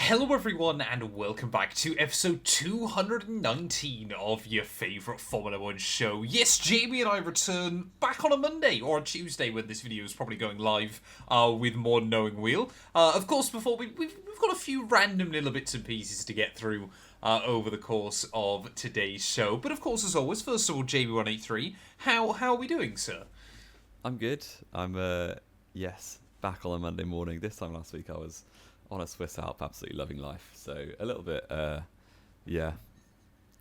Hello everyone and welcome back to episode 219 of your favourite Formula 1 show. Yes, Jamie and I return back on a Monday, or a Tuesday when this video is probably going live, with more Knowing Wheel. Of course, before we've got a few random little bits and pieces to get through over the course of today's show. But of course, as always, first of all, Jamie183, how are we doing, sir? I'm good. I'm, back on a Monday morning. This time last week I was on a Swiss Alp, absolutely loving life. So a little bit,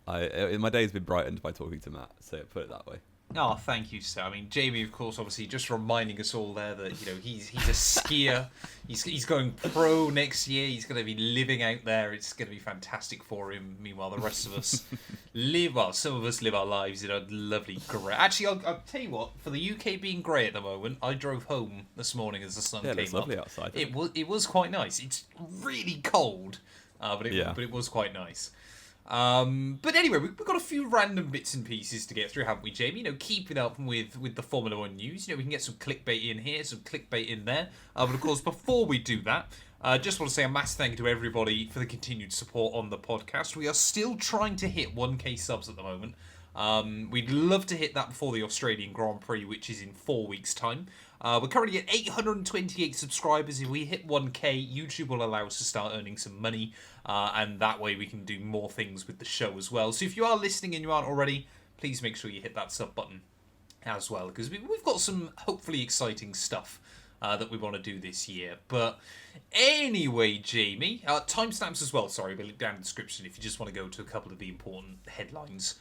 my day's been brightened by talking to Matt, so put it that way. Oh, thank you, sir. I mean, Jamie, of course, obviously just reminding us all there that, you know, he's a skier. He's going pro next year. He's going to be living out there. It's going to be fantastic for him. Meanwhile, the rest of us some of us live our lives in a lovely grey. Actually, I'll tell you what, for the UK being grey at the moment, I drove home this morning as the sun came up. It's lovely outside. It was quite nice. It's really cold, but it was quite nice. But anyway, we've got a few random bits and pieces to get through, haven't we, Jamie? You know, keeping up with the Formula 1 news. You know, we can get some clickbait in here, some clickbait in there. But of course, before we do that, just want to say a massive thank you to everybody for the continued support on the podcast. We are still trying to hit 1k subs at the moment. We'd love to hit that before the Australian Grand Prix, which is in 4 weeks' time. We're currently at 828 subscribers. If we hit 1k, YouTube will allow us to start earning some money, and that way we can do more things with the show as well. So if you are listening and you aren't already, please make sure you hit that sub button as well, because we've got some hopefully exciting stuff that we want to do this year. But anyway, Jamie, timestamps as well, sorry, we'll link down in the description if you just want to go to a couple of the important headlines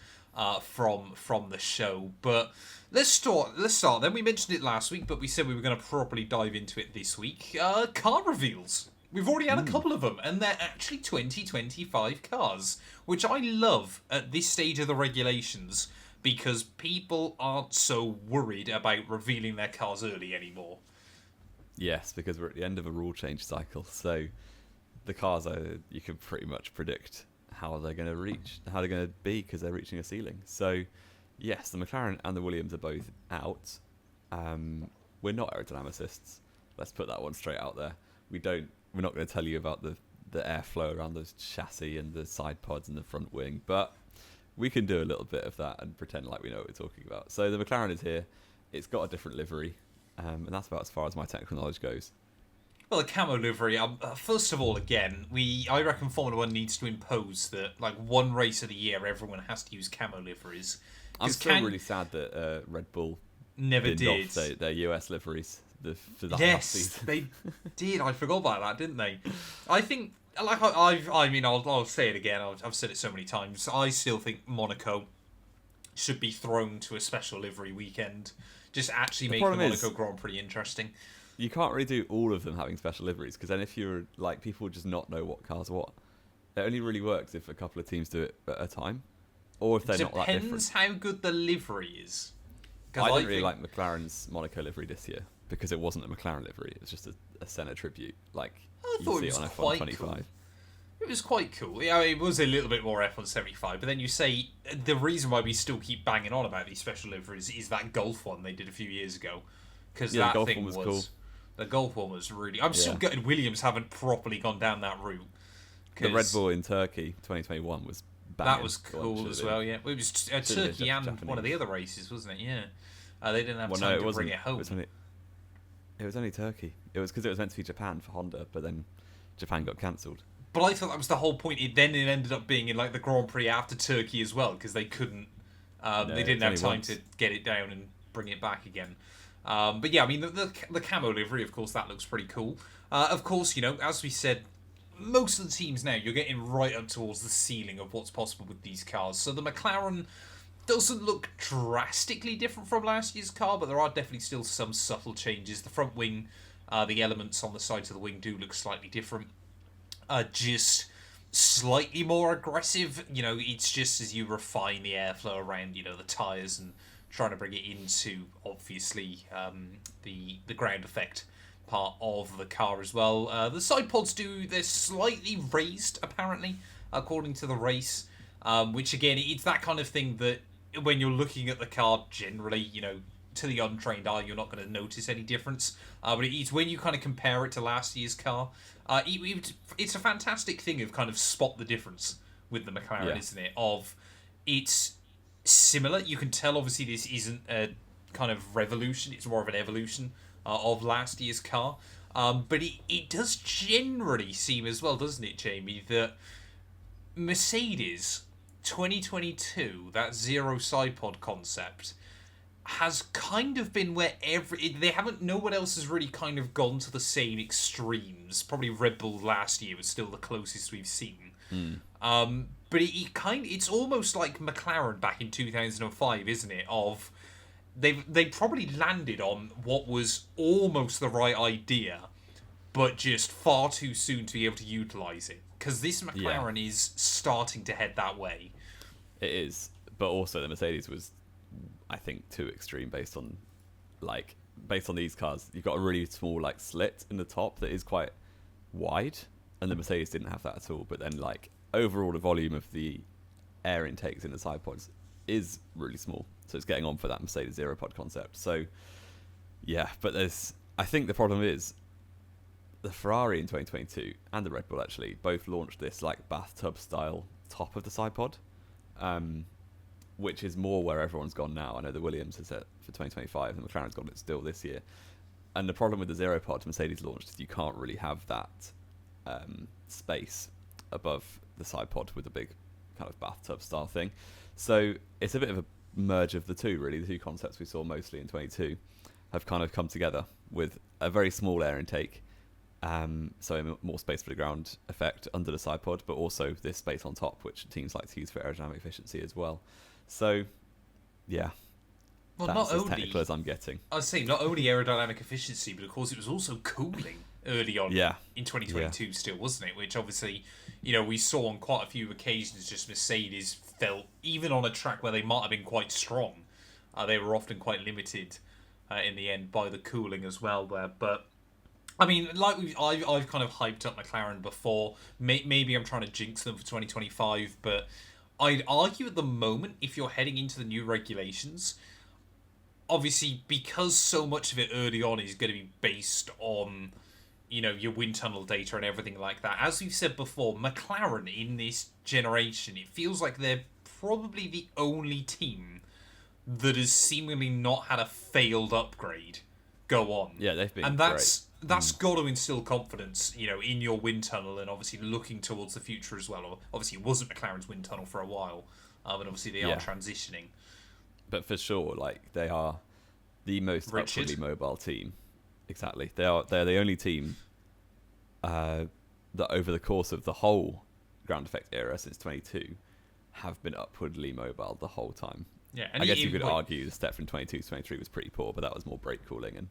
from the show. But let's start then. We mentioned it last week, but we said we were going to properly dive into it this week. Car reveals. We've already had a couple of them, and they're actually 2025 cars, which I love at this stage of the regulations, because people aren't so worried about revealing their cars early anymore. Yes, because we're at the end of a rule change cycle, so the cars you can pretty much predict how they're going to be, because they're reaching a ceiling. So yes, the McLaren and the Williams are both out. We're not aerodynamicists. Let's put that one straight out there. We're not going to tell you about the airflow around those chassis and the side pods and the front wing, but we can do a little bit of that and pretend like we know what we're talking about. So the McLaren is here. It's got a different livery, and that's about as far as my technical knowledge goes. Well, the camo livery, first of all, again, I reckon Formula 1 needs to impose that, like, one race of the year, everyone has to use camo liveries. I'm still really sad that Red Bull never did off their US liveries for the yes, season. They did. I forgot about that, didn't they? I think, like, I'll say it again. I've said it so many times. I still think Monaco should be thrown to a special livery weekend. Just actually make the Monaco Grand Prix interesting. You can't really do all of them having special liveries, because then if you're like, people just not know what car's what. It only really works if a couple of teams do it at a time, or if they're not that different. Depends how good the livery is. I didn't really like McLaren's Monaco livery this year, because it wasn't a McLaren livery. It was just a Senna tribute, like I thought you it see was on quite F1 25. Cool. It was quite cool. Yeah, it was a little bit more F1 75, but then you say the reason why we still keep banging on about these special liveries is that Golf one they did a few years ago, because that Golf thing one was cool. The Golf one was really... I'm still gutted Williams haven't properly gone down that route. The Red Bull in Turkey 2021 was banging. That was cool as well, yeah. It was Turkey and Japanese. One of the other races, wasn't it? Yeah. They didn't have time to bring it home. It was only Turkey. It was because it was meant to be Japan for Honda, but then Japan got cancelled. But I thought that was the whole point. It ended up being in like the Grand Prix after Turkey as well, because they couldn't... they didn't have time to get it down and bring it back again. But yeah, I mean, the camo livery, of course, that looks pretty cool. Of course, you know, as we said, most of the teams now, you're getting right up towards the ceiling of what's possible with these cars. So the McLaren doesn't look drastically different from last year's car, but there are definitely still some subtle changes. The front wing, the elements on the sides of the wing do look slightly different. Just slightly more aggressive. You know, it's just as you refine the airflow around, you know, the tyres and trying to bring it into, obviously, the ground effect part of the car as well. The side pods they're slightly raised, apparently, according to the race, which, again, it's that kind of thing that when you're looking at the car generally, you know, to the untrained eye, you're not going to notice any difference. But it's when you kind of compare it to last year's car, it's a fantastic thing of kind of spot the difference with the McLaren, isn't it? Of it's similar. You can tell, obviously, this isn't a kind of revolution. It's more of an evolution of last year's car. But it does generally seem as well, doesn't it, Jamie, that Mercedes 2022, that zero side pod concept, has kind of been where no one else has really kind of gone to the same extremes. Probably Red Bull last year was still the closest we've seen. But it's almost like McLaren back in 2005, isn't it? Of they probably landed on what was almost the right idea, but just far too soon to be able to utilize it. Because this McLaren is starting to head that way. It is, but also the Mercedes was, I think, too extreme based on these cars. You've got a really small slit in the top that is quite wide, and the Mercedes didn't have that at all. But then overall, the volume of the air intakes in the side pods is really small, so it's getting on for that Mercedes zero pod concept. So yeah, but I think the problem is the Ferrari in 2022 and the Red Bull actually both launched this bathtub style top of the side pod, which is more where everyone's gone now. I know the Williams is set for 2025 and McLaren's got it still this year. And the problem with the zero pod Mercedes launched is you can't really have that space above the side pod with a big kind of bathtub style thing. So it's a bit of a merge of the two, really. The two concepts we saw mostly in 22 have kind of come together with a very small air intake, so more space for the ground effect under the side pod, but also this space on top, which teams like to use for aerodynamic efficiency as well. So, yeah, well, that's as technical as I'm getting. I'd say not only aerodynamic efficiency, but of course it was also cooling early on in 2022 still, wasn't it? Which obviously, we saw on quite a few occasions just Mercedes felt, even on a track where they might have been quite strong, they were often quite limited in the end by the cooling as well there. But I mean, I've kind of hyped up McLaren before. Maybe I'm trying to jinx them for 2025, but I'd argue at the moment, if you're heading into the new regulations, obviously because so much of it early on is going to be based on, your wind tunnel data and everything like that. As we've said before, McLaren in this generation, it feels like they're probably the only team that has seemingly not had a failed upgrade go on. Yeah, they've been and great. That's got to instill confidence, in your wind tunnel and obviously looking towards the future as well. Obviously, it wasn't McLaren's wind tunnel for a while, but obviously they are transitioning. But for sure, they are the most upwardly mobile team. Exactly. They're the only team that over the course of the whole ground effect era since 22 have been upwardly mobile the whole time. Yeah, and I guess you could argue the step from 22 to 23 was pretty poor, but that was more brake cooling and.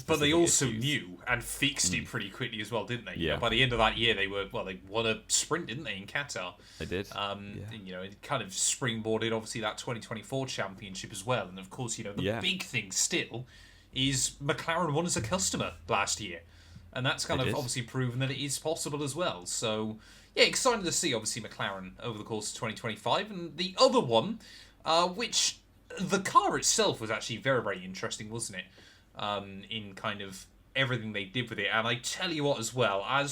But they also knew and fixed it pretty quickly as well, didn't they? Yeah. By the end of that year, they won a sprint, didn't they, in Qatar? They did. It kind of springboarded, obviously, that 2024 championship as well. And of course, the big thing still is McLaren won as a customer last year. And that's kind of obviously proven that it is possible as well. So, yeah, excited to see, obviously, McLaren over the course of 2025. And the other one, which the car itself was actually very, very interesting, wasn't it? In kind of everything they did with it. And I tell you what as well, I'd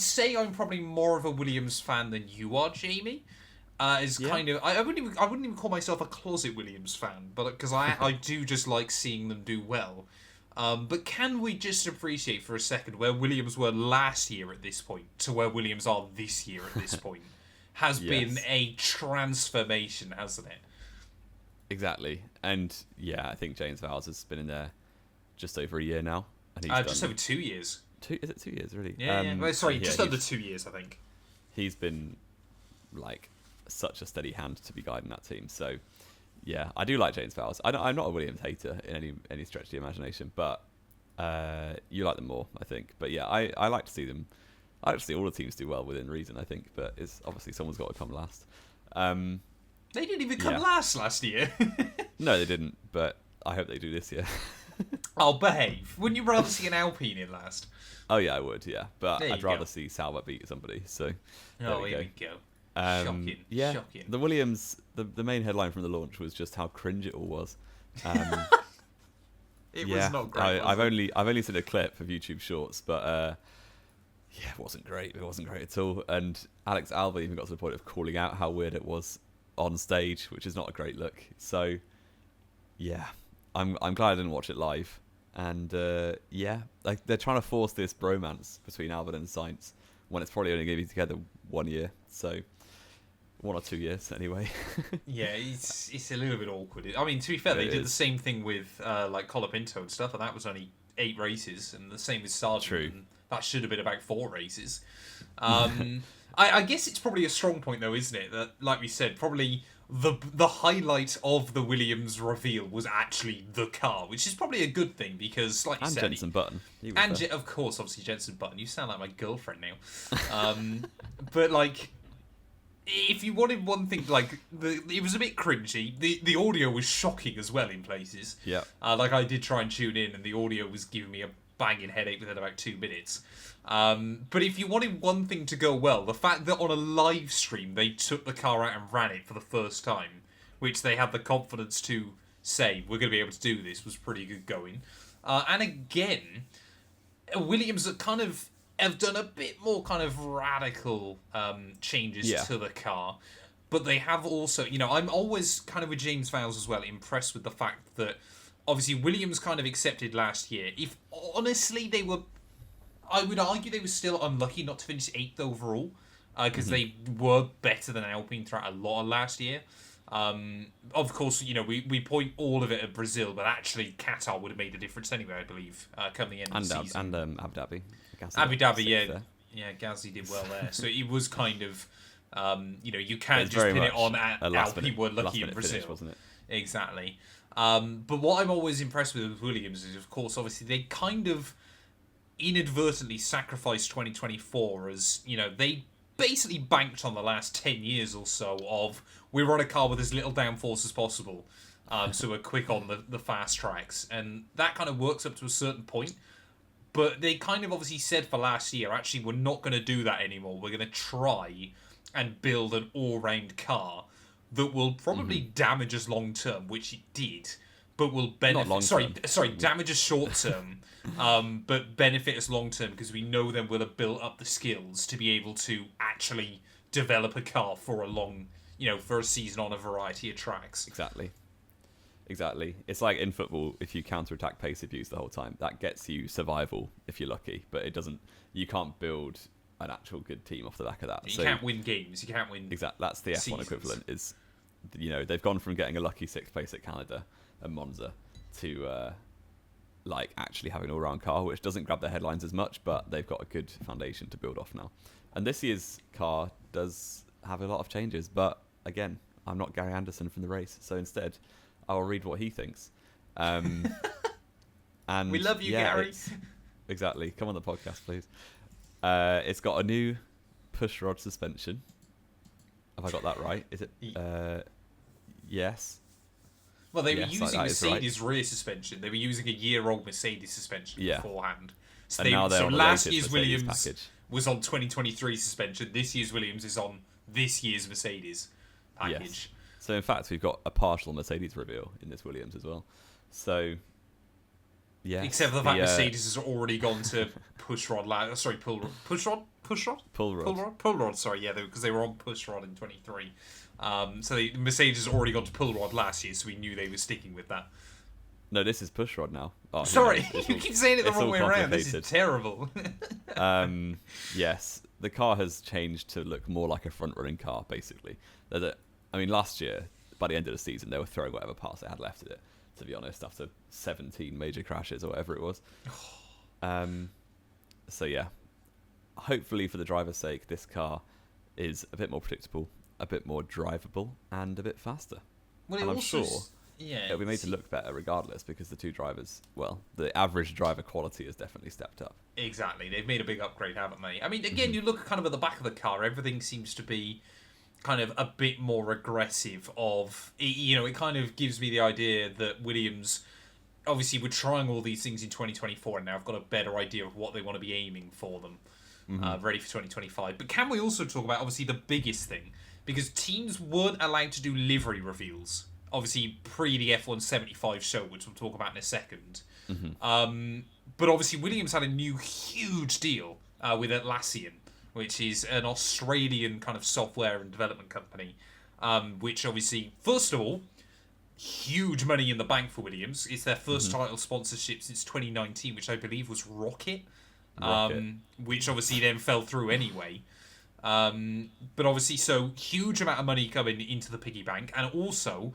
say I'm probably more of a Williams fan than you are, Jamie. Kind of, I wouldn't even call myself a closet Williams fan, but because I do just like seeing them do well. But can we just appreciate for a second where Williams were last year at this point to where Williams are this year at this point? Has been a transformation, hasn't it? Exactly. And yeah, I think James Vowles has been in there just over a year now. And he's just over 2 years. Is it 2 years, really? Yeah. Well, sorry, just under 2 years, I think. He's been such a steady hand to be guiding that team. So yeah, I do like James Vowles. I'm not a Williams hater in any stretch of the imagination, but you like them more, I think. But yeah, I like to see them. I like to see all the teams do well within reason, I think. But it's obviously someone's got to come last. They didn't even come last year. No, they didn't, but I hope they do this year. I'll behave. Wouldn't you rather see an Alpine in last? Oh, yeah, I would, yeah. But I'd rather see Sauber beat somebody, so here we go. Shocking. Yeah, Shocking. the Williams, the main headline from the launch was just how cringe it all was. It was not great. I've only seen a clip of YouTube Shorts, but yeah, it wasn't great. It wasn't great at all. And Alex Albon even got to the point of calling out how weird it was on stage, which is not a great look. So yeah, I'm glad I didn't watch it live. And yeah, like they're trying to force this bromance between Albon and Sainz when it's probably only going to be together 1 year. So 1 or 2 years anyway. Yeah, it's a little bit awkward. I mean, to be fair, they did the same thing with like Colapinto and stuff, and that was only 8 races, and the same with Sargent. True. And that should have been about 4 races. I guess it's probably a strong point, though, isn't it? That, like we said, probably the highlight of the Williams reveal was actually the car, which is probably a good thing because, like you said, Jenson Button, and of course, obviously Jenson Button. You sound like my girlfriend now. But like, if you wanted one thing, like it was a bit cringy. The audio was shocking as well in places. Yeah. Like I did try and tune in, and the audio was giving me a banging headache within about 2 minutes. But if you wanted one thing to go well, the fact that on a live stream they took the car out and ran it for the first time, which they had the confidence to say we're going to be able to do this, was pretty good going. And again, Williams kind of have done a bit more kind of radical changes to the car. But they have also, I'm always kind of with James Vowles as well, impressed with the fact that obviously Williams kind of accepted last year. If honestly they were, I would argue they were still unlucky not to finish 8th overall, because they were better than Alpine throughout a lot of last year. Of course, we point all of it at Brazil, but actually Qatar would have made the difference anyway, I believe, come the end of the season. And Abu Dhabi. Abu Dhabi, yeah, Gasly did well there. So it was kind of, you can't just pin it on Alpine were lucky in Brazil. Finish, wasn't it? Exactly. But what I'm always impressed with Williams is, of course, obviously they kind of inadvertently sacrificed 2024 as, they basically banked on the last 10 years or so of we run a car with as little downforce as possible, so we're quick on the fast tracks, and that kind of works up to a certain point. But they kind of obviously said for last year, actually, we're not going to do that anymore. We're going to try and build an all-round car that will probably damage us long-term, which it did, but will benefit... Sorry, damage us short-term, but benefit us long-term, because we know then we'll have built up the skills to be able to actually develop a car for a long, for a season on a variety of tracks. Exactly. It's like in football, if you counter-attack pace abuse the whole time, that gets you survival if you're lucky, but it doesn't. You can't build an actual good team off the back of that. You can't win games. You can't win. Exactly. That's the F1 equivalent. Is they've gone from getting a lucky 6th place at Canada and Monza to actually having an all-round car, which doesn't grab their headlines as much, but they've got a good foundation to build off now. And this year's car does have a lot of changes, but again, I'm not Gary Anderson from the race, so instead I'll read what he thinks. And we love you, Gary. Exactly. Come on the podcast, please. It's got a new push rod suspension. Have I got that right? Is it? Yes. Well, they were using Mercedes rear suspension. They were using a year-old Mercedes suspension beforehand. So, last year's Williams package was on 2023 suspension. This year's Williams is on this year's Mercedes package. Yes. So in fact, we've got a partial Mercedes reveal in this Williams as well. So, yeah. Except for the fact Mercedes has already gone to push rod. Pull rod. Sorry, yeah, because they were on push rod in 23. So Mercedes has already gone to pull rod last year, so we knew they were sticking with that. No, this is push rod now. Oh, sorry, you keep saying it the wrong way around. This is terrible. Yes, the car has changed to look more like a front-running car, basically. Last year, by the end of the season, they were throwing whatever parts they had left of it, to be honest, after 17 major crashes or whatever it was. So, yeah. Hopefully, for the driver's sake, this car is a bit more predictable, a bit more drivable, and a bit faster. Well, and I'm sure it'll be made to look better regardless, because the two drivers, the average driver quality has definitely stepped up. Exactly. They've made a big upgrade, haven't they? I mean, again, you look kind of at the back of the car, everything seems to be kind of a bit more aggressive it kind of gives me the idea that Williams, obviously we're trying all these things in 2024 and now I've got a better idea of what they want to be aiming for them. ready for 2025. But can we also talk about, obviously, the biggest thing? Because teams weren't allowed to do livery reveals. Obviously, pre the F1 75 show, which we'll talk about in a second. But obviously, Williams had a new huge deal with Atlassian, which is an Australian kind of software and development company. Which obviously, first of all, huge money in the bank for Williams. It's their first title sponsorship since 2019, which I believe was Rocket. Which obviously then fell through anyway. But obviously, so huge amount of money coming into the piggy bank, and also,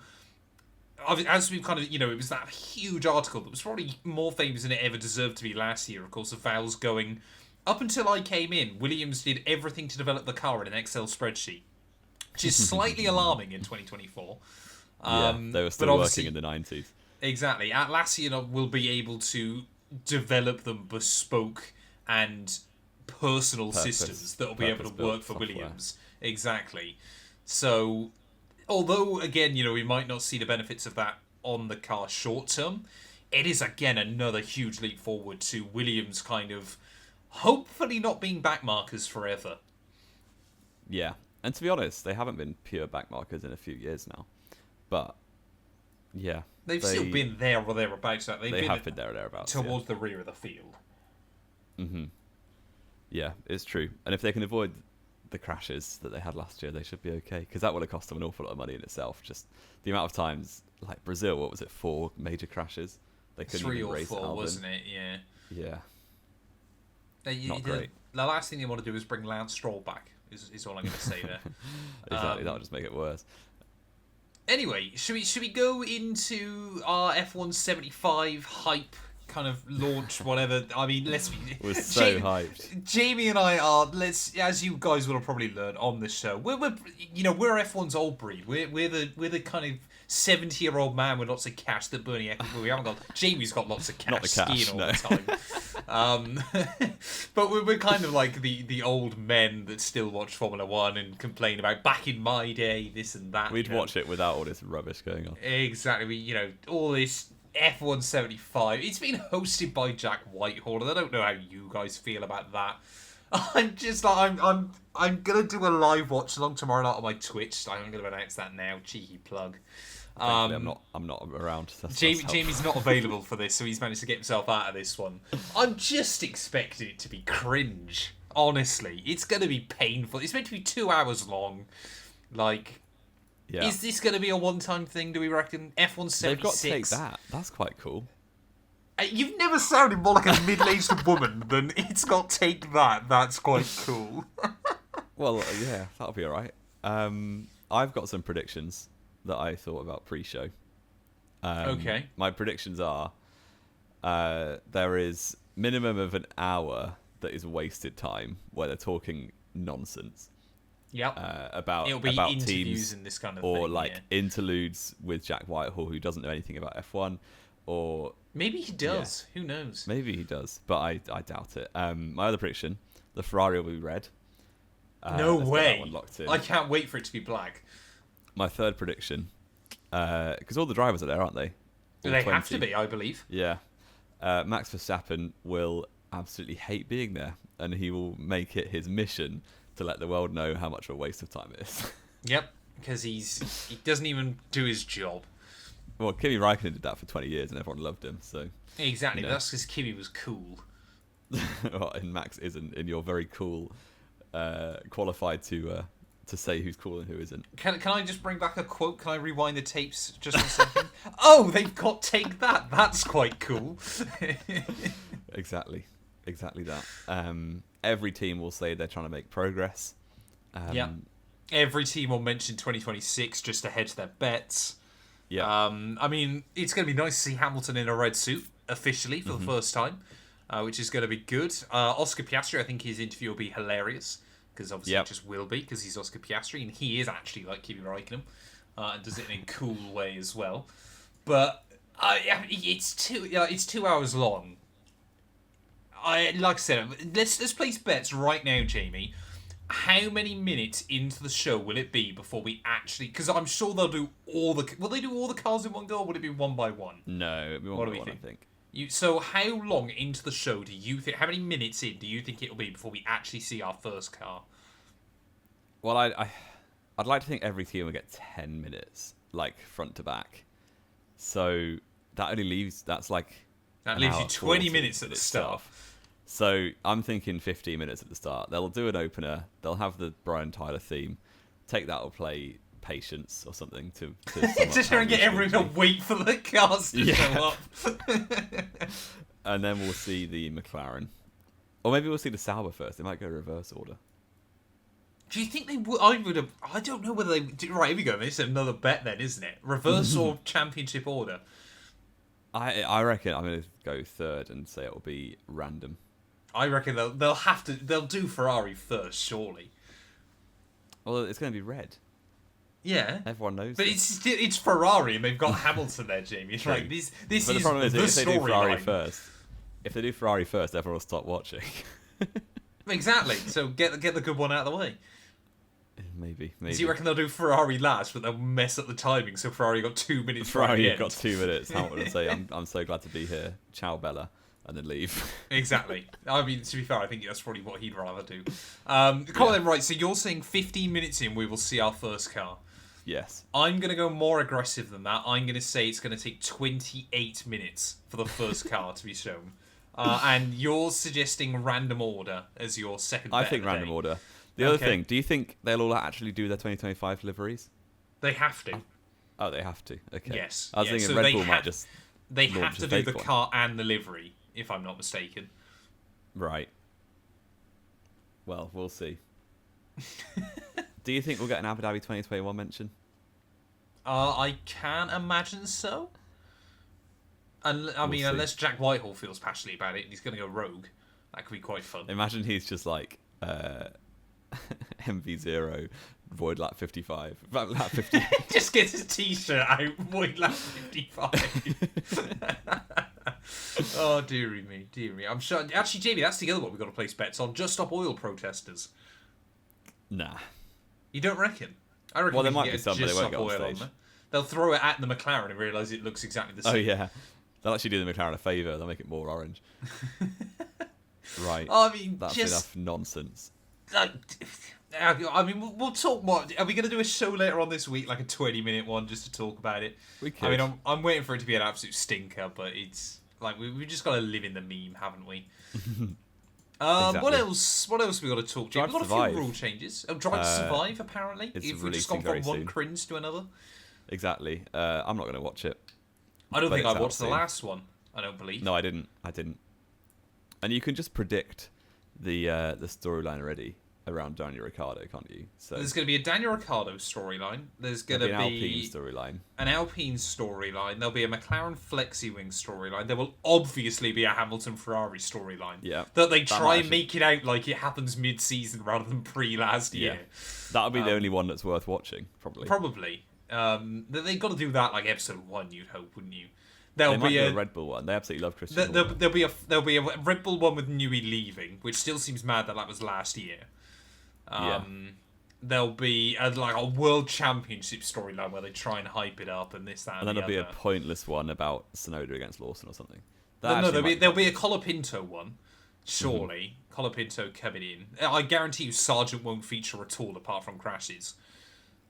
as we've kind of, it was that huge article that was probably more famous than it ever deserved to be last year, of course, of Val's going, up until I came in, Williams did everything to develop the car in an Excel spreadsheet, which is slightly alarming in 2024. They were still working in the 90s. Exactly. Atlassian will be able to develop them bespoke and personal systems that will be able to work for software. Williams. Exactly. So, although, again, we might not see the benefits of that on the car short term, it is, again, another huge leap forward to Williams kind of hopefully not being backmarkers forever. Yeah. And to be honest, they haven't been pure backmarkers in a few years now. But, yeah. They've still been there or thereabouts. They have been there or thereabouts. Towards the rear of the field. Yeah, it's true. And if they can avoid the crashes that they had last year, they should be okay. Because that would have cost them an awful lot of money in itself. Just the amount of times, like Brazil, what was it, 4 major crashes? They couldn't 3 even or race 4, Albon. wasn't it? Yeah. Yeah. Not great. The last thing they want to do is bring Lance Stroll back, is all I'm going to say there. Exactly, that'll just make it worse. Anyway, should we go into our F1 75 hype kind of launch, whatever? I mean, let's be... We're so hyped. Jamie and I are, as you guys will have probably learned on this show, we're F1's old breed. We're the kind of 70-year-old man with lots of cash that Bernie Eccleston. We haven't got... Jamie's got lots of cash, not the cash skiing all the time. But we're kind of like the old men that still watch Formula 1 and complain about back in my day, this and that. We'd watch it without all this rubbish going on. Exactly. All this F1 75. It's been hosted by Jack Whitehall, and I don't know how you guys feel about that. I'm just like, I'm gonna do a live watch along tomorrow night on my Twitch. I'm gonna announce that now. Cheeky plug. I'm not around. Jamie's not available for this, so he's managed to get himself out of this one. I'm just expecting it to be cringe. Honestly, it's gonna be painful. It's meant to be 2 hours long. Like, is this gonna be a one-time thing? Do we reckon? F1 76. They've got to take that. That's quite cool. You've never sounded more like a middle-aged woman than it's got take that. That's quite cool. Well, yeah, that'll be all right. I've got some predictions that I thought about pre-show. Okay. My predictions are there is minimum of an hour that is wasted time where they're talking nonsense. Yep. About interviews teams and this kind of or thing, like interludes with Jack Whitehall who doesn't know anything about F1, or maybe he does. Yeah. Who knows? Maybe he does, but I doubt it. My other prediction: the Ferrari will be red. No way! Locked in. I can't wait for it to be black. My third prediction, because all the drivers are there, aren't they? All they 20. have to be, I believe. Yeah. Max Verstappen will absolutely hate being there, and he will make it his mission to let the world know how much of a waste of time it is. Yep, because he doesn't even do his job. Well, Kimi Räikkönen did that for 20 years, and everyone loved him. So exactly, but that's because Kimi was cool. Well, and Max isn't, and you're very cool, qualified to say who's cool and who isn't. Can I just bring back a quote? Can I rewind the tapes just a second? Oh, they've got take that. That's quite cool. Exactly that. Every team will say they're trying to make progress. Yeah. Every team will mention 2026 just to hedge their bets. Yeah. I mean, it's going to be nice to see Hamilton in a red suit officially for the first time, which is going to be good. Oscar Piastri, I think his interview will be hilarious, because obviously it just will be, because he's Oscar Piastri, and he is actually like Kimi Räikkönen, and does it in a cool way as well. But it's 2 hours long. Like I said, let's place bets right now, Jamie. How many minutes into the show will it be before we actually... Because I'm sure they'll do all the... Will they do all the cars in one go, or will it be one by one? No, it'll be one by one, I think. So how long into the show do you think? How many minutes in do you think it'll be before we actually see our first car? Well, I'd like to think every team will get 10 minutes, like front to back. So that only leaves that leaves you 20 minutes at the start. So I'm thinking 15 minutes at the start. They'll do an opener. They'll have the Brian Tyler theme. Take that or play Patience or something to to try and get everyone to wait for the cars to show up. And then we'll see the McLaren. Or maybe we'll see the Sauber first. They might go reverse order. Do you think they would? I don't know whether they... Right, here we go. This is another bet then, isn't it? Reverse or championship order? I reckon I'm going to go third and say it'll be random. I reckon they'll have to... They'll do Ferrari first, surely. Well, it's going to be red. Yeah, everyone knows. But it's Ferrari, and they've got Hamilton there, Jamie. It's like this but is the problem is if they do Ferrari first. If they do Ferrari first, everyone will stop watching. Exactly. So get the good one out of the way. Maybe. Do you reckon they'll do Ferrari last, but they'll mess up the timing? So Ferrari got 2 minutes. Ferrari got 2 minutes. Hamilton will say, "I'm so glad to be here. Ciao, Bella." And then leave. Exactly. I mean, to be fair, I think that's probably what he'd rather do. Colin, right, so you're saying 15 minutes in, we will see our first car. Yes. I'm going to go more aggressive than that. I'm going to say it's going to take 28 minutes for the first car to be shown. And you're suggesting random order as your second bet. I think random order. The other thing, do you think they'll all actually do their 2025 liveries? They have to. Oh, they have to. Okay. Yes. I was thinking Red Bull might just... They have to do the car and the livery, if I'm not mistaken. Right. Well, we'll see. Do you think we'll get an Abu Dhabi 2021 mention? I can imagine so. Unless Jack Whitehall feels passionately about it and he's going to go rogue. That could be quite fun. Imagine he's just like MV0, Void Lap 55. Lap 50. Just gets his t-shirt out, Void Lap 55. Oh, dearie me. I'm sure. Actually, Jamie, that's the other one we've got to place bets on. Just Stop Oil protesters. Nah. You don't reckon? I reckon there might be some, but they won't get on stage. They'll throw it at the McLaren and realise it looks exactly the same. Oh, yeah. They'll actually do the McLaren a favour. They'll make it more orange. Right. I mean, that's enough nonsense. I mean, we'll talk more. Are we going to do a show later on this week, like a 20-minute one, just to talk about it? We could. I mean, I'm waiting for it to be an absolute stinker, but it's like we've just got to live in the meme, haven't we? Exactly. What else? What else have we got to talk to? We've got a few rule changes. Oh, Drive to Survive, apparently. If we've just gone from one cringe to another. Exactly. I'm not going to watch it. I don't think I watched the last one. I don't believe. No, I didn't. And you can just predict the storyline already around Daniel Ricciardo, can't you? So there's going to be a Daniel Ricciardo storyline. There's going to be an Alpine storyline. An Alpine storyline. There'll be a McLaren Flexi-Wing storyline. There will obviously be a Hamilton Ferrari storyline. Yeah. That they try and make it out like it happens mid-season rather than pre-last year. That'll be the only one that's worth watching, probably. Probably. They've got to do that like episode 1, you'd hope, wouldn't you? They might do a Red Bull one. They absolutely love Christian. There'll be a Red Bull one with Newey leaving, which still seems mad that was last year. There'll be a World Championship storyline where they try and hype it up and this, that, and then there'll be a pointless one about Tsunoda against Lawson or something. There'll be a Colapinto one, surely. Colapinto coming in. I guarantee you Sargent won't feature at all apart from crashes.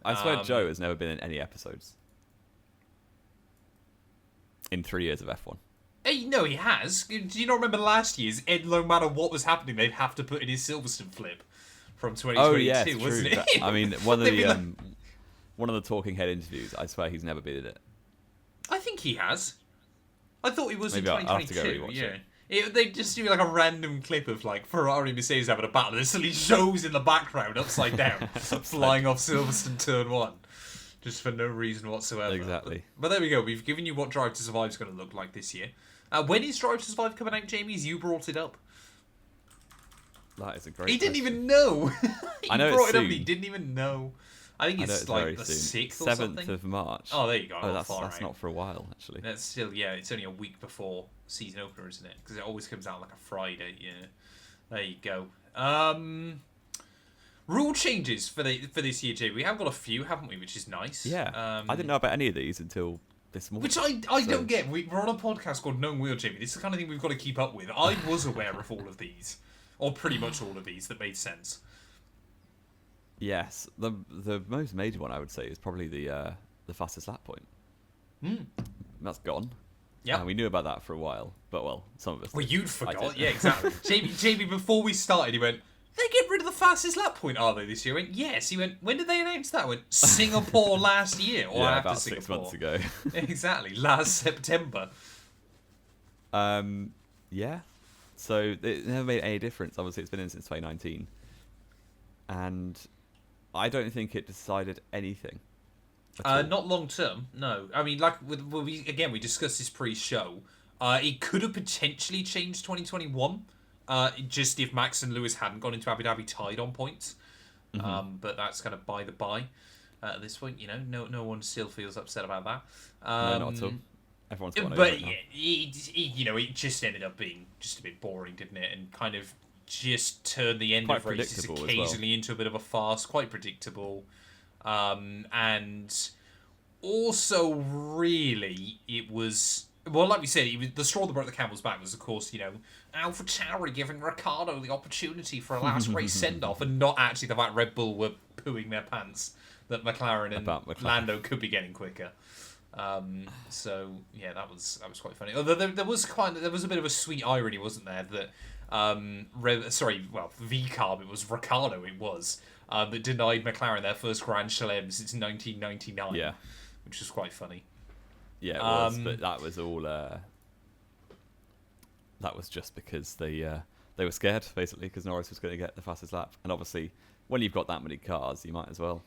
I swear Joe has never been in any episodes. In 3 years of F1. Hey, no, he has. Do you not remember last year's? No matter what was happening, they'd have to put in his Silverstone flip from 2022, wasn't it? I mean, one of the talking head interviews, I swear he's never been in it. I think he has. I thought he was in 2022. I'll have to go rewatch it. They just do like a random clip of like Ferrari and Mercedes having a battle. There's suddenly shows in the background upside down, flying off Silverstone turn 1. Just for no reason whatsoever. Exactly. But there we go. We've given you what Drive to Survive is going to look like this year. When is Drive to Survive coming out, Jamie? You brought it up. That is a great He didn't even know. I know brought it's it up soon. and he didn't even know. I think it's like the 6th or something. 7th of March. Oh, there you go. Oh, that's not for a while, actually. That's still, it's only a week before season opener, isn't it? Because it always comes out like a Friday, yeah. There you go. Rule changes for this year, Jay. We have got a few, haven't we? Which is nice. Yeah. I didn't know about any of these until this morning. Which I don't get. We're on a podcast called Known Wheel, Jamie. This is the kind of thing we've got to keep up with. I was aware of all of these, or pretty much all of these that made sense. Yes, the most major one I would say is probably the fastest lap point. That's gone. Yeah, we knew about that for a while, but some of us. Well, you'd forgot. Yeah, exactly. Jamie, before we started, he went, "They get rid of the fastest lap point, are they, this year?" I went, "Yes." He went, "When did they announce that?" I went, "Singapore last year, or after about Singapore." 6 months ago. Exactly, last September. Yeah. So it never made any difference. Obviously, it's been in since 2019, and I don't think it decided anything. Not long term, no. I mean, like we discussed this pre-show. It could have potentially changed 2021, just if Max and Lewis hadn't gone into Abu Dhabi tied on points. But that's kind of by the by. At this point, no one still feels upset about that. No, not at all. Everyone's got But it now. it just ended up being just a bit boring, didn't it? And kind of just turned the end Quite of races predictable occasionally into a bit of a farce. Quite predictable. And also, really, it was... Well, like we said, the straw that broke the camel's back was, of course, AlphaTauri giving Ricciardo the opportunity for a last race send-off, and not actually the fact Red Bull were pooing their pants that McLaren and Lando could be getting quicker. So yeah, that was quite funny. Although there was a bit of a sweet irony, wasn't there? That VCARB, it was Ricciardo, that denied McLaren their first Grand Chelem since 1999. Yeah, which was quite funny. Yeah, it was, but that was all. That was just because they were scared, basically, because Norris was going to get the fastest lap, and obviously, when you've got that many cars, you might as well.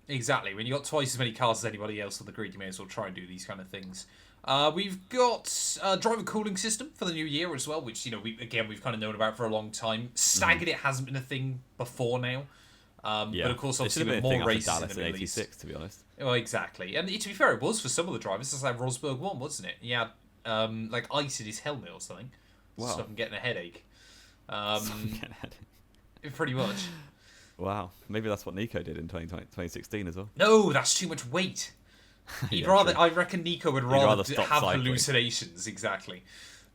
Exactly. When you've got twice as many cars as anybody else on the grid, you may as well try and do these kind of things. We've got a driver cooling system for the new year as well, which we've kind of known about for a long time. Staggered, it hasn't been a thing before now. But of course, obviously, with more races in the Middle East. To be honest. Well, exactly. And to be fair, it was for some of the drivers. It's like Rosberg won, wasn't it? He had ice in his helmet or something. Wow. Stop him getting a headache. Pretty much. Wow. Maybe that's what Nico did in 2016 as well. No, that's too much weight. I reckon Nico would rather have cycling. Hallucinations, exactly,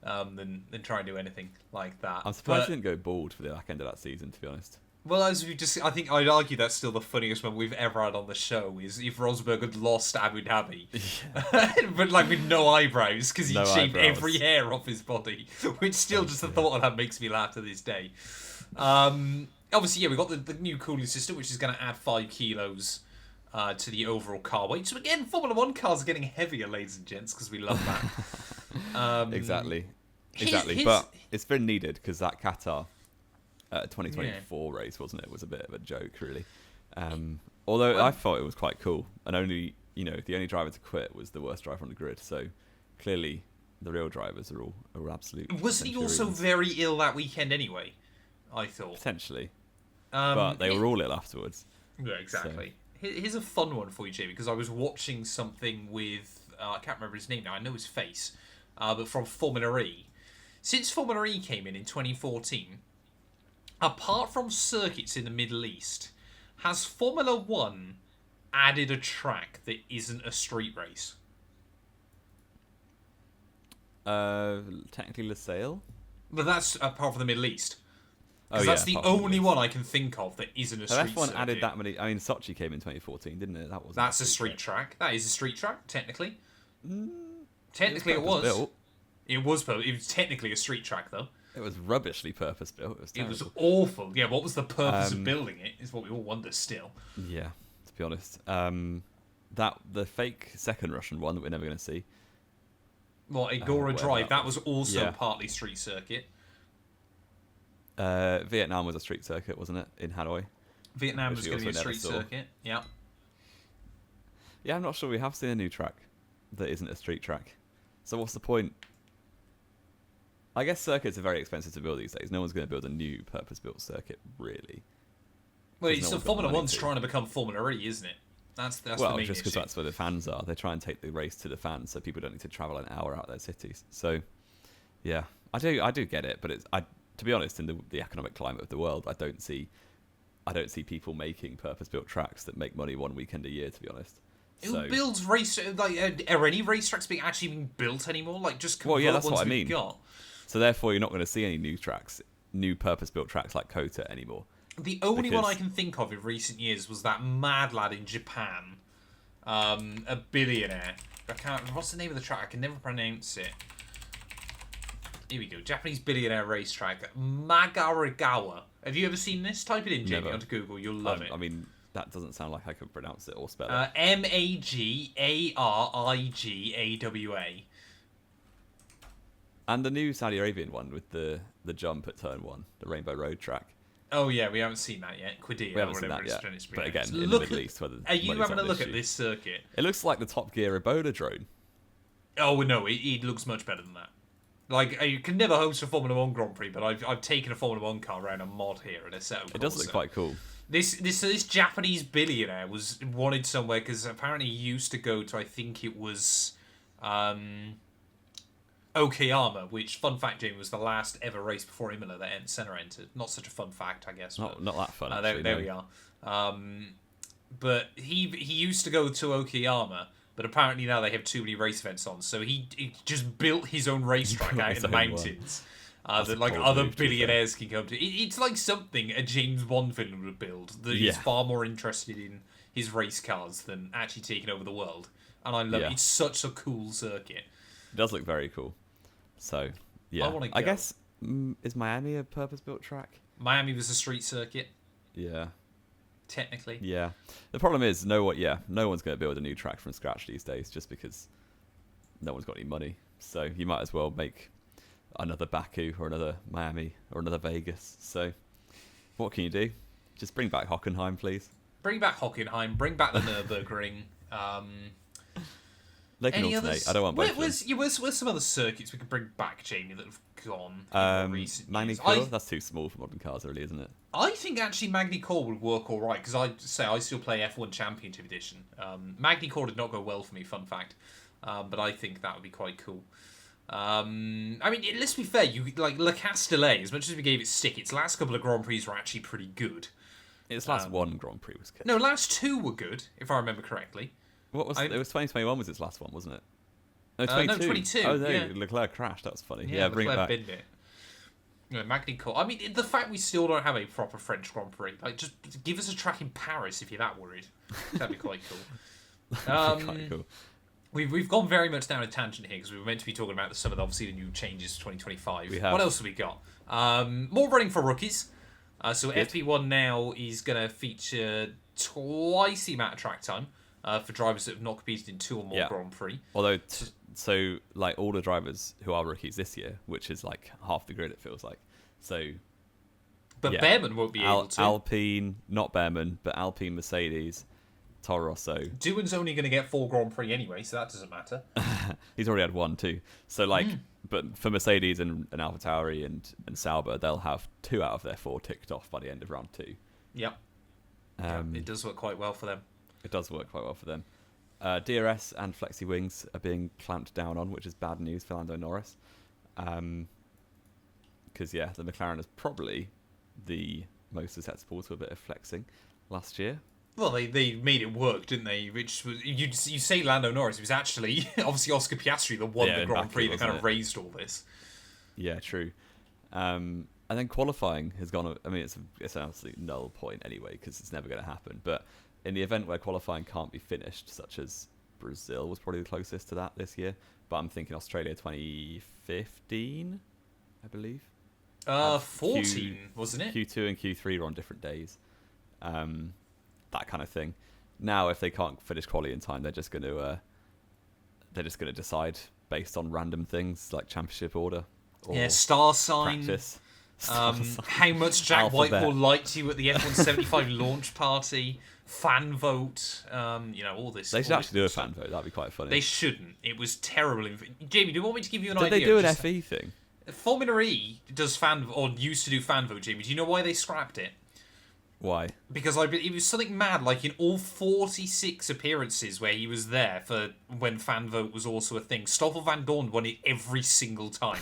than try and do anything like that. I'm surprised he didn't go bald for the back end of that season, to be honest. Well, I think I'd argue that's still the funniest one we've ever had on the show, is if Rosberg had lost Abu Dhabi, but with no eyebrows, because he shaved every hair off his body, which still just the thought of that makes me laugh to this day. Obviously, we've got the new cooling system, which is going to add 5 kilos to the overall car weight. So again, Formula 1 cars are getting heavier, ladies and gents, because we love that. Exactly. But it's been needed, because that Qatar 2024 race, wasn't it? Was a bit of a joke, really. Although I thought it was quite cool, and the only driver to quit was the worst driver on the grid. So clearly, the real drivers are all absolute. Wasn't he also very ill that weekend anyway? I thought potentially, but they were all ill afterwards. Yeah, exactly. So. Here's a fun one for you, Jamie, because I was watching something with I can't remember his name now. I know his face, but from Formula E. Since Formula E came in 2014. Apart from circuits in the Middle East, has Formula 1 added a track that isn't a street race? Technically Losail? But that's apart from the Middle East. Because that's the only one I can think of that isn't a street F1 circuit. added that many... I mean, Sochi came in 2014, didn't it? That's a street track. That is a street track, technically. Technically it was. Built. It was technically a street track, though. It was rubbishly purpose-built. It was awful. Yeah, what was the purpose of building it is what we all wonder still. Yeah, to be honest. The fake second Russian one that we're never going to see. Well, Agora Drive, that was also partly street circuit. Vietnam was a street circuit, wasn't it, in Hanoi? Vietnam was going to be a street circuit, yeah. Yeah, I'm not sure we have seen a new track that isn't a street track. So what's the point? I guess circuits are very expensive to build these days. No one's going to build a new purpose-built circuit, really. Well, so Formula 1's trying to become Formula E, isn't it? That's the main just because issue. that's where the fans are. They try and take the race to the fans, so people don't need to travel an hour out of their cities. So, yeah, I do get it, but to be honest, in the economic climate of the world, I don't see people making purpose-built tracks that make money one weekend a year. To be honest, Who builds race are any racetracks being actually being built anymore? Like just convert that's ones what I mean. got. So therefore, you're not going to see any new purpose-built tracks like Kota anymore. The only one I can think of in recent years was that mad lad in Japan, a billionaire. What's the name of the track? I can never pronounce it. Here we go. Japanese billionaire racetrack, Magaragawa. Have you ever seen this? Type it in, Jamie, onto Google. You'll love it. I mean, that doesn't sound like I can pronounce it or spell it. Magarigawa. And the new Saudi Arabian one with the jump at turn 1, the Rainbow Road track. Oh yeah, we haven't seen that yet. Quidia, we haven't seen that yet. But again, in the Middle East, are you having a look at this circuit? It looks like the Top Gear Ebola drone. Oh no, it looks much better than that. Like, you can never host a Formula 1 Grand Prix, but I've taken a Formula 1 car around a mod here and a set of. It does look quite cool. This Japanese billionaire wanted somewhere because apparently he used to go to, I think it was Okayama, which, fun fact, Jamie, was the last ever race before Imola that Senna entered. Not such a fun fact, I guess. Not that fun. Actually, there we are. But he used to go to Okayama. But apparently now they have too many race events on, so he just built his own racetrack out in the mountains that like other billionaires can come to. It's like something a James Bond villain would build that is far more interested in his race cars than actually taking over the world. And I love it. It's such a cool circuit. It does look very cool. So yeah, I guess is Miami a purpose-built track? Miami was a street circuit. Yeah. Technically. Yeah. The problem is no one's going to build a new track from scratch these days just because no one's got any money. So you might as well make another Baku or another Miami or another Vegas. So what can you do? Just bring back Hockenheim, please. Bring back Hockenheim. Bring back the Nürburgring. They can alternate. I don't want both. Where's some other circuits we could bring back, Jamie, that have gone in recent years? That's too small for modern cars, really, isn't it? I think actually Magny Core would work all right because I still play F1 Championship Edition. Magny Core did not go well for me, fun fact, but I think that would be quite cool. I mean, let's be fair. You like Le Castellet, as much as we gave it stick, its last couple of Grand Prix were actually pretty good. Its last one Grand Prix was good. No, last two were good, if I remember correctly. It was 2021 was its last one, wasn't it? No, 22. Oh, no, Leclerc crashed. That was funny. Yeah, bring it back. Binned it. Magny Core. I mean, the fact we still don't have a proper French Grand Prix, like, just give us a track in Paris if you're that worried. That'd be quite cool. Quite cool. We've gone very much down a tangent here because we were meant to be talking about some of the new changes to 2025. What else have we got? More running for rookies. So good. FP1 now is going to feature twice the amount of track time for drivers that have not competed in 2 or more Grand Prix. Although, so like all the drivers who are rookies this year, which is like half the grid, it feels like. So, but Behrman won't be able to. Alpine, not Behrman, but Alpine, Mercedes, Toro Rosso. Doohan's only going to get 4 Grand Prix anyway, so that doesn't matter. He's already had 1 too. So like, but for Mercedes and AlphaTauri and Sauber, they'll have 2 out of their 4 ticked off by the end of round 2. Yep. It does work quite well for them. It does work quite well for them. DRS and Flexi Wings are being clamped down on, which is bad news for Lando Norris. Because the McLaren is probably the most susceptible to a bit of flexing last year. Well, they made it work, didn't they? Which was, you say Lando Norris, it was actually obviously Oscar Piastri that won the Grand Prix that kind of raised all this. Yeah, true. And then qualifying has gone. I mean, it's an absolute null point anyway because it's never going to happen. But in the event where qualifying can't be finished, such as Brazil was probably the closest to that this year, but I'm thinking Australia 2015, I believe. 14, wasn't it? Q2 and Q3 were on different days. That kind of thing. Now, if they can't finish quali in time, they're just going to decide based on random things like championship order. Or star sign. Practice. How much Jack Whitehall liked you at the F175 launch party. Fan vote, all this. They should actually do a fan vote. That'd be quite funny. They shouldn't. It was terrible. Jamie, do you want me to give you an idea? Did they do an FE thing? Formula E does used to do fan vote, Jamie. Do you know why they scrapped it? Why? Because it was something mad, like in all 46 appearances where he was there for when fan vote was also a thing, Stoffel Van Dorn won it every single time.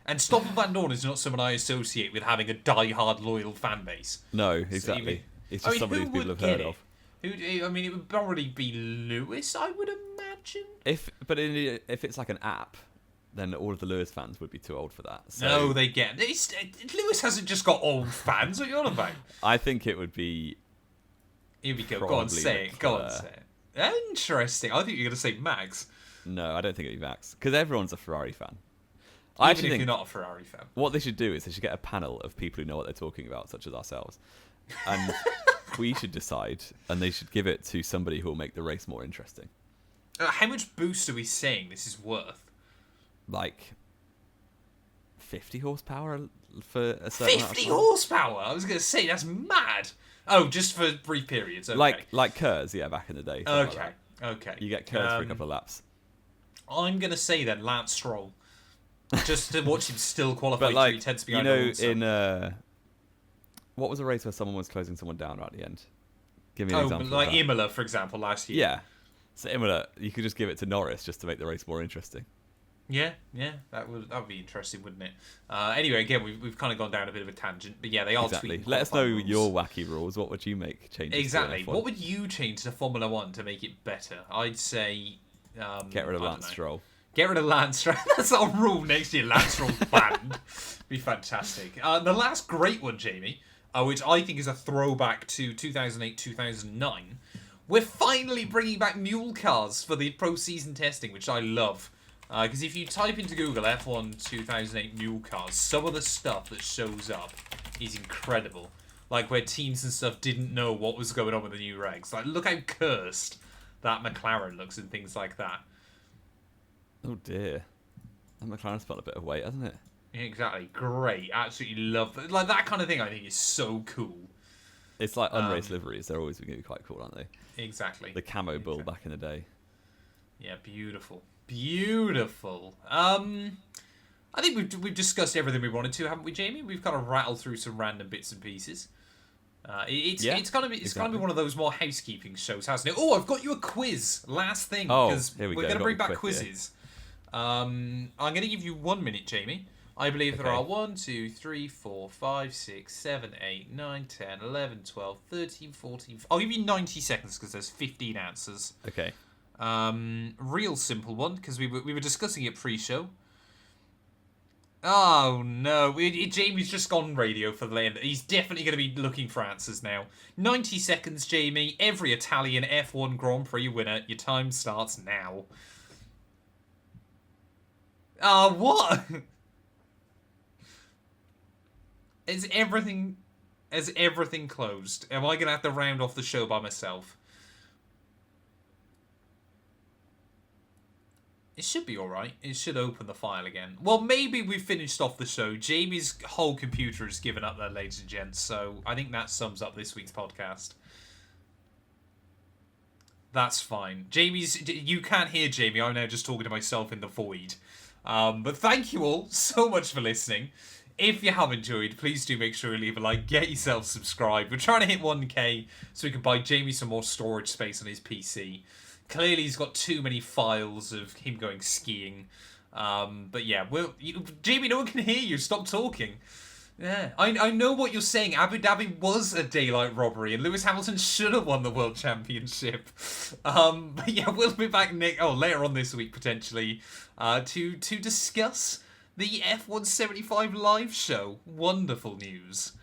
And Stoffel Van Dorn is not someone I associate with having a die-hard loyal fan base. No, exactly. It's just somebody people have heard of. I mean, it would probably be Lewis, I would imagine. If it's like an app, then all of the Lewis fans would be too old for that. So No, they get Lewis hasn't just got old fans. What are you on about? I think it would be. Here we go. Go on, say it. Go on, say it. Interesting. I think you're going to say Max. No, I don't think it'd be Max because everyone's a Ferrari fan. Even if you're not a Ferrari fan. What they should do is they should get a panel of people who know what they're talking about, such as ourselves, and we should decide, and they should give it to somebody who will make the race more interesting. How much boost are we saying this is worth? Like 50 horsepower for a certain 50 horsepower? I was going to say, that's mad. Oh, just for brief periods. Okay. Like Kurz, yeah, back in the day. Okay, like okay. You get Kurz for a couple of laps. I'm going to say then Lance Stroll. Just to watch him still qualify 3/10 behind in what was a race where someone was closing someone down right at the end? Give me an example. Like Imola, for example, last year. Yeah. So Imola, you could just give it to Norris just to make the race more interesting. Yeah, that would be interesting, wouldn't it? Anyway, again, we've kind of gone down a bit of a tangent, but yeah, they are exactly. tweaking. Let us know rules. your wacky rules. What would you make changes? Exactly. To What would you change to Formula One to make it better? I'd say get rid of Lance Stroll. Get rid of Lance Stroll. That's our rule next year. Lance Stroll banned. Be fantastic. The last great one, Jamie, which I think is a throwback to 2008-2009. We're finally bringing back mule cars for the pro season testing, which I love. Because if you type into Google F1 2008 mule cars, some of the stuff that shows up is incredible. Like where teams and stuff didn't know what was going on with the new regs. Like look how cursed that McLaren looks and things like that. Oh dear. That McLaren's put a bit of weight, hasn't it? Yeah, exactly. Great. Absolutely love that. Like that kind of thing I think is so cool. It's like unraced liveries. They're always going to be quite cool, aren't they? Exactly. The camo bull back in the day. Yeah, beautiful. Beautiful. I think we've discussed everything we wanted to, haven't we, Jamie? We've kind of rattled through some random bits and pieces. It's gonna be one of those more housekeeping shows, hasn't it? Oh, I've got you a quiz. Last thing, because we're gonna bring back quizzes. Yeah. I'm gonna give you 1 minute, Jamie. I believe there are 1, 2, 3, 4, 5, 6, 7, 8, 9, 10, 11, 12, 13, 14. I'll give you 90 seconds because there's 15 answers. Okay. Real simple one because we were discussing it pre-show. Oh no, Jamie's just gone radio for the end. He's definitely going to be looking for answers now. 90 seconds, Jamie. Every Italian F1 Grand Prix winner. Your time starts now. What? Is everything closed? Am I going to have to round off the show by myself? It should be alright. It should open the file again. Well, maybe we've finished off the show. Jamie's whole computer has given up there, ladies and gents, so I think that sums up this week's podcast. That's fine. You can't hear Jamie. I'm now just talking to myself in the void. But thank you all so much for listening. If you have enjoyed, please do make sure you leave a like, get yourself subscribed. We're trying to hit 1k so we can buy Jamie some more storage space on his PC. Clearly, he's got too many files of him going skiing. But yeah, Jamie, no one can hear you. Stop talking. Yeah, I know what you're saying. Abu Dhabi was a daylight robbery, and Lewis Hamilton should have won the World Championship. But yeah, we'll be back later on this week, potentially, to discuss the F175 live show. Wonderful news.